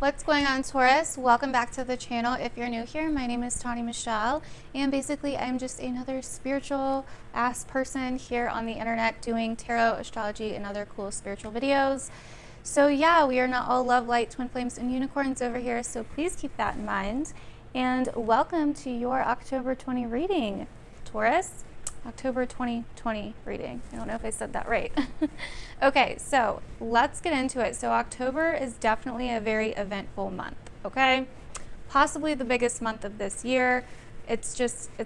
What's going on, Taurus? Welcome back to the channel. If you're new here, my name is Tani Michelle, and basically I'm just another spiritual ass person here on the internet doing tarot, astrology, and other cool spiritual videos. So yeah, we are not all love, light, twin flames, and unicorns over here, so please keep that in mind. And welcome to your October 20 reading, Taurus. October 2020 reading. I don't know if I said that right. Okay, so let's get into it. So October is definitely a very eventful month, okay? Possibly the biggest month of this year. It's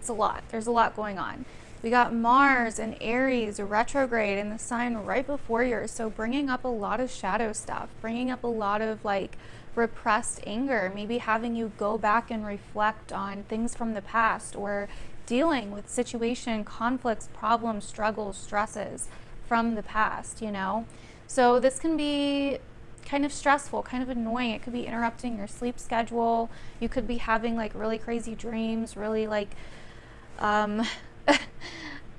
a lot. There's a lot going on. We got Mars and Aries retrograde in the sign right before yours, so bringing up a lot of shadow stuff, bringing up a lot of like repressed anger, maybe having you go back and reflect on things from the past, or dealing with situation, conflicts, problems, struggles, stresses from the past, you know? So this can be kind of stressful, kind of annoying. It could be interrupting your sleep schedule. You could be having like really crazy dreams, really like, I'm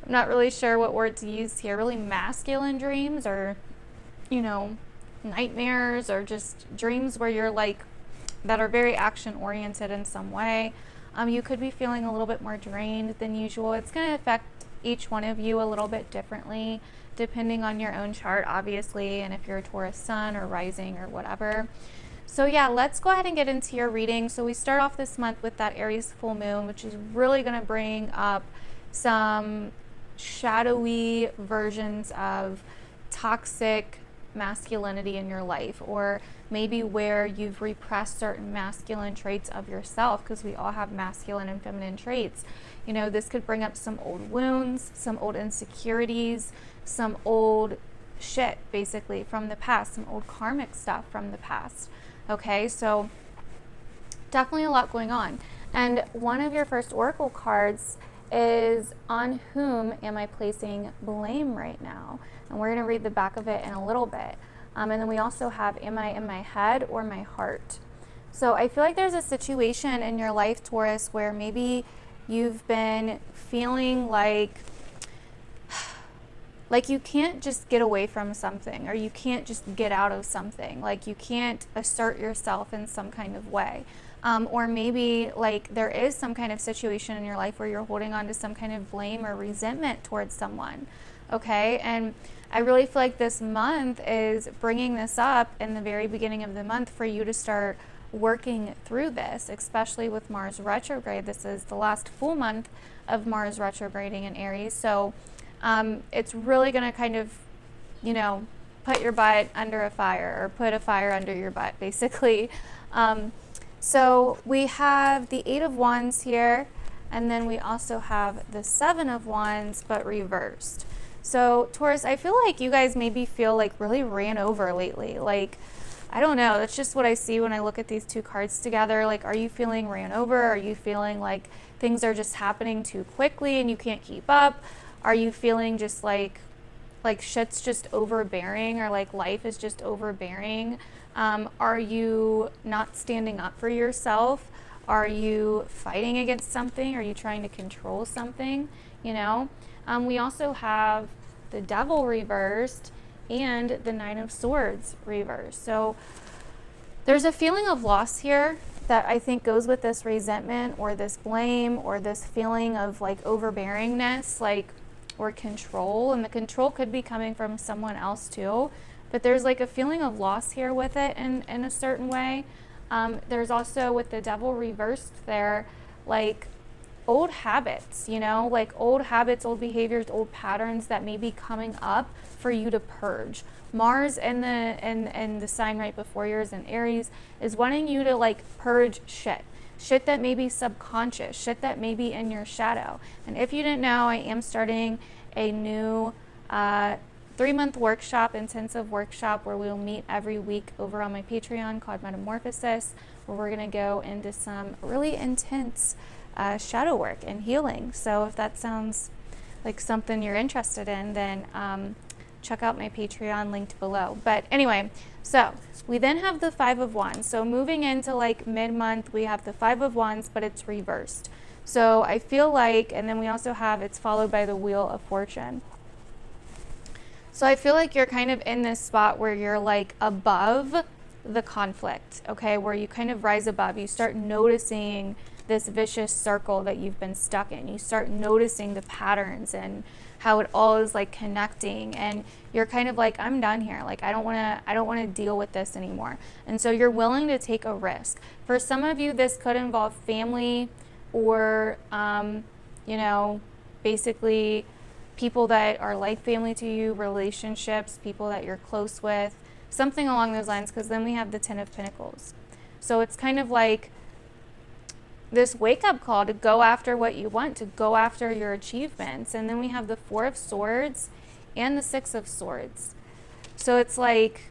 not really sure what word to use here, really masculine dreams, or, you know, nightmares, or just dreams where you're like, that are very action oriented in some way. You could be feeling a little bit more drained than usual. It's going to affect each one of you a little bit differently, depending on your own chart, obviously, and if you're a Taurus sun or rising or whatever. So yeah, let's go ahead and get into your reading. So we start off this month with that Aries full moon, which is really going to bring up some shadowy versions of toxic masculinity in your life, or maybe where you've repressed certain masculine traits of yourself, because we all have masculine and feminine traits. You know, this could bring up some old wounds, some old insecurities, some old shit basically from the past, some old karmic stuff from the past. Okay, so definitely a lot going on. And one of your first oracle cards is on whom am I placing blame right now? And we're going to read the back of it in a little bit. And then we also have, am I in my head or my heart? So I feel like there's a situation in your life, Taurus, where maybe you've been feeling like you can't just get away from something, or you can't just get out of something, like you can't assert yourself in some kind of way. Or maybe like there is some kind of situation in your life where you're holding on to some kind of blame or resentment towards someone. Okay, and I really feel like this month is bringing this up in the very beginning of the month for you to start working through this, especially with Mars retrograde. This is the last full month of Mars retrograding in Aries. So it's really going to kind of, you know, put your butt under a fire, or put a fire under your butt, basically. So we have the Eight of Wands here, and then we also have the Seven of Wands, but reversed. So Taurus, I feel like you guys maybe feel like really ran over lately. Like, I don't know, that's just what I see when I look at these two cards together. Like, are you feeling ran over? Are you feeling like things are just happening too quickly and you can't keep up? Are you feeling just like shit's just overbearing, or like life is just overbearing? Are you not standing up for yourself? Are you fighting against something? Are you trying to control something? You know? We also have the Devil reversed and the Nine of Swords reversed. So there's a feeling of loss here that I think goes with this resentment, or this blame, or this feeling of like overbearingness, like, or control. And the control could be coming from someone else too. But there's like a feeling of loss here with it in a certain way. There's also, with the Devil reversed there, like old habits, you know, like old habits, old behaviors, old patterns that may be coming up for you to purge. Mars and the sign right before yours in Aries is wanting you to like purge shit that may be subconscious, shit that may be in your shadow. And if you didn't know, I am starting a new 3-month workshop, intensive workshop, where we'll meet every week over on my Patreon called METAMORPHOSIS, where we're going to go into some really intense shadow work and healing. So if that sounds like something you're interested in, then check out my Patreon linked below. But anyway, so we then have the Five of Wands. So moving into like mid-month, we have the Five of Wands, but it's reversed. So I feel like, and then we also have, it's followed by the Wheel of Fortune. So I feel like you're kind of in this spot where you're like above the conflict, okay, where you kind of rise above. You start noticing this vicious circle that you've been stuck in. You start noticing the patterns and how it all is like connecting, and you're kind of like, I'm done here. Like, I don't want to deal with this anymore. And so you're willing to take a risk. For some of you, this could involve family or, you know, basically people that are like family to you, relationships, people that you're close with, something along those lines, because then we have the Ten of Pentacles. So it's kind of like this wake-up call to go after what you want, to go after your achievements. And then we have the Four of Swords and the Six of Swords. So it's like,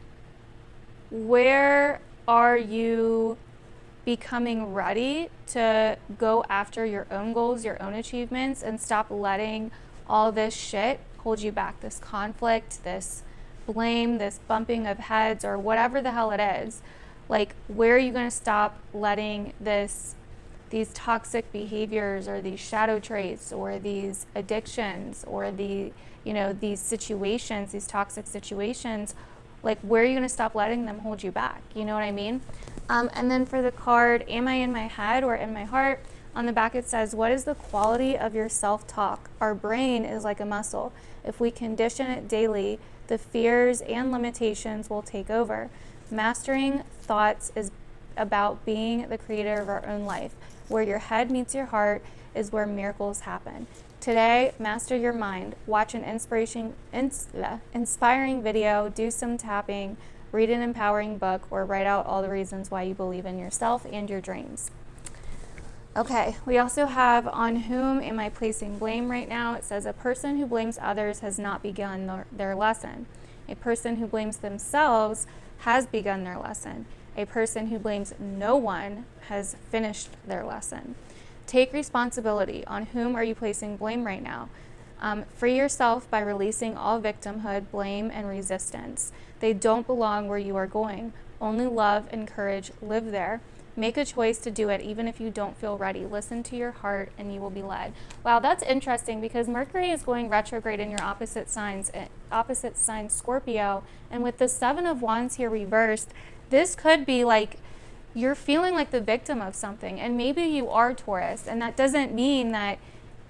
where are you becoming ready to go after your own goals, your own achievements, and stop letting all this shit hold you back, this conflict, this blame, this bumping of heads, or whatever the hell it is? Like, where are you going to stop letting these toxic behaviors or these shadow traits or these addictions or these situations, these toxic situations, like, where are you going to stop letting them hold you back? You know what I mean? And then for the card, am I in my head or in my heart? On the back it says, what is the quality of your self-talk? Our brain is like a muscle. If we condition it daily, the fears and limitations will take over. Mastering thoughts is about being the creator of our own life. Where your head meets your heart is where miracles happen. Today, master your mind. Watch an inspiring video, do some tapping, read an empowering book, or write out all the reasons why you believe in yourself and your dreams. Okay, we also have, on whom am I placing blame right now? It says, a person who blames others has not begun their lesson. A person who blames themselves has begun their lesson. A person who blames no one has finished their lesson. Take responsibility. On whom are you placing blame right now? Free yourself by releasing all victimhood, blame, and resistance. They don't belong where you are going. Only love and courage live there. Make a choice to do it even if you don't feel ready. Listen to your heart and you will be led. Wow, that's interesting, because Mercury is going retrograde in your opposite sign Scorpio, and with the Seven of Wands here reversed, this could be like you're feeling like the victim of something, and maybe you are Taurus, and that doesn't mean that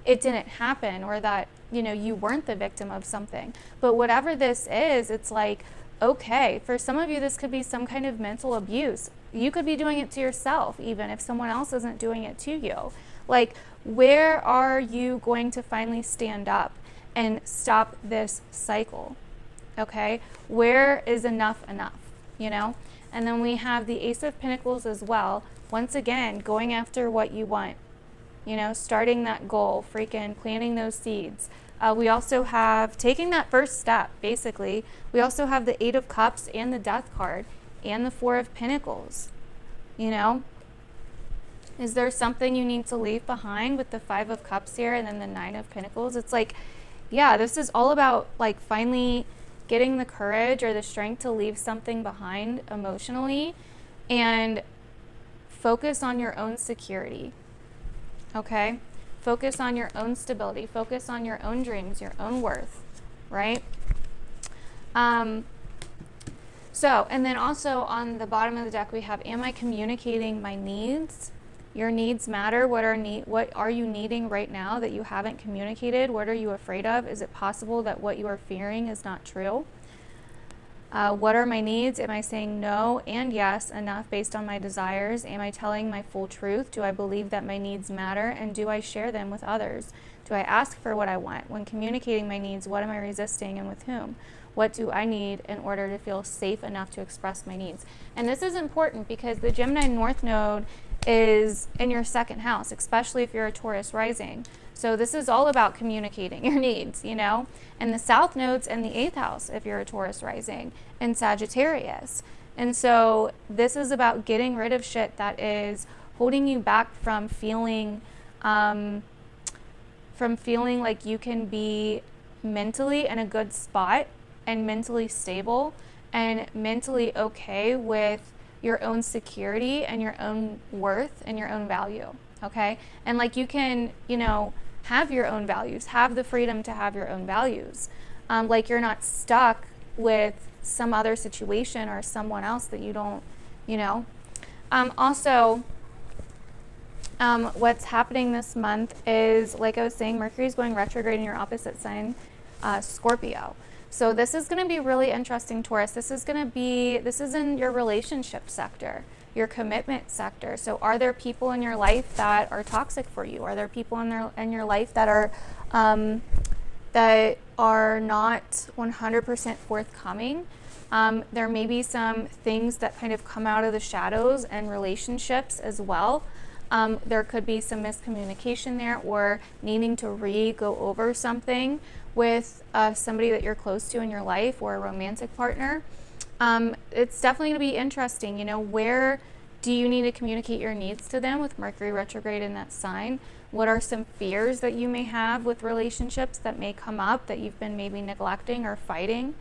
it didn't happen or that, you know, you weren't the victim of something. But whatever this is, it's like, okay, for some of you, this could be some kind of mental abuse. You could be doing it to yourself, even if someone else isn't doing it to you. Like, where are you going to finally stand up and stop this cycle? Okay, where is enough, you know? And then we have the Ace of Pentacles as well. Once again, going after what you want, you know, starting that goal, freaking planting those seeds. We also have taking that first step, basically. We also have the Eight of Cups and the Death card and the Four of Pentacles, you know? Is there something you need to leave behind with the Five of Cups here and then the Nine of Pentacles? It's like, yeah, this is all about like finally getting the courage or the strength to leave something behind emotionally and focus on your own security, okay? Focus on your own stability. Focus on your own dreams, your own worth, right? So, and then also on the bottom of the deck, we have, am I communicating my needs? Your needs matter. What are you needing right now that you haven't communicated? What are you afraid of? Is it possible that what you are fearing is not true? What are my needs? Am I saying no and yes enough based on my desires? Am I telling my full truth? Do I believe that my needs matter? And do I share them with others? Do I ask for what I want? When communicating my needs, what am I resisting and with whom? What do I need in order to feel safe enough to express my needs? And this is important because the Gemini North Node is in your second house, especially if you're a Taurus rising. So this is all about communicating your needs, you know? And the South Node's in the 8th house if you're a Taurus rising, and Sagittarius. And so this is about getting rid of shit that is holding you back from feeling like you can be mentally in a good spot and mentally stable and mentally okay with your own security and your own worth and your own value, okay? And like you can, you know, have your own values, have the freedom to have your own values. Like you're not stuck with some other situation or someone else that you don't, you know. Also, what's happening this month is, like I was saying, Mercury is going retrograde in your opposite sign, Scorpio. So this is going to be really interesting, Taurus. This is in your relationship sector, your commitment sector. So are there people in your life that are toxic for you? Are there people in your life that are not 100% forthcoming? There may be some things that kind of come out of the shadows and relationships as well. There could be some miscommunication there, or needing to go over something with somebody that you're close to in your life, or a romantic partner. It's definitely going to be interesting. You know, where do you need to communicate your needs to them with Mercury retrograde in that sign? What are some fears that you may have with relationships that may come up that you've been maybe neglecting or fighting?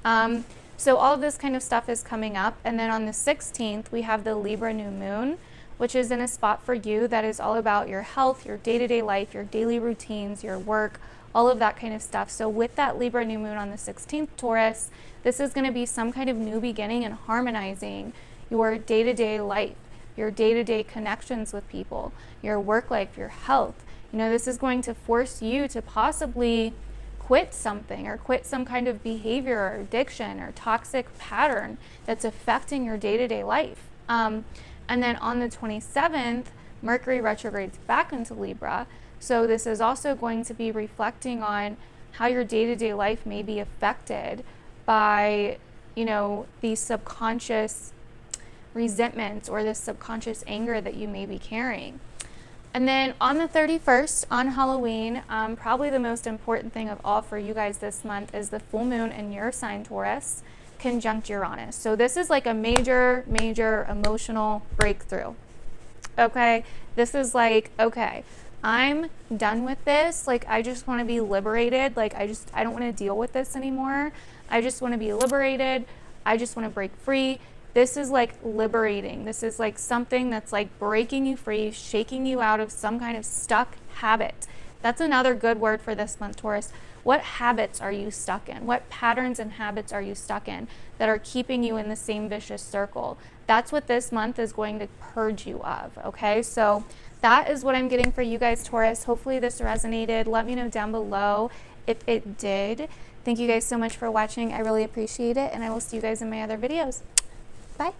So all of this kind of stuff is coming up. And then on the 16th, we have the Libra new moon, which is in a spot for you that is all about your health, your day-to-day life, your daily routines, your work, all of that kind of stuff. So with that Libra new moon on the 16th, Taurus, this is going to be some kind of new beginning and harmonizing your day-to-day life, your day-to-day connections with people, your work life, your health. You know, this is going to force you to possibly quit something, or quit some kind of behavior or addiction or toxic pattern that's affecting your day-to-day life. And then on the 27th, Mercury retrogrades back into Libra. So this is also going to be reflecting on how your day-to-day life may be affected by, you know, these subconscious resentments or this subconscious anger that you may be carrying. And then on the 31st, on Halloween, probably the most important thing of all for you guys this month is the full moon in your sign, Taurus, conjunct Uranus. So this is like a major, major emotional breakthrough. Okay, this is like, okay, I'm done with this. Like, I just want to be liberated. Like, I don't want to deal with this anymore. I just want to be liberated. I just want to break free. This is like liberating. This is like something that's like breaking you free, shaking you out of some kind of stuck habit. That's another good word for this month, Taurus. What habits are you stuck in? What patterns and habits are you stuck in that are keeping you in the same vicious circle? That's what this month is going to purge you of, okay? So that is what I'm getting for you guys, Taurus. Hopefully this resonated. Let me know down below if it did. Thank you guys so much for watching. I really appreciate it, and I will see you guys in my other videos. Bye.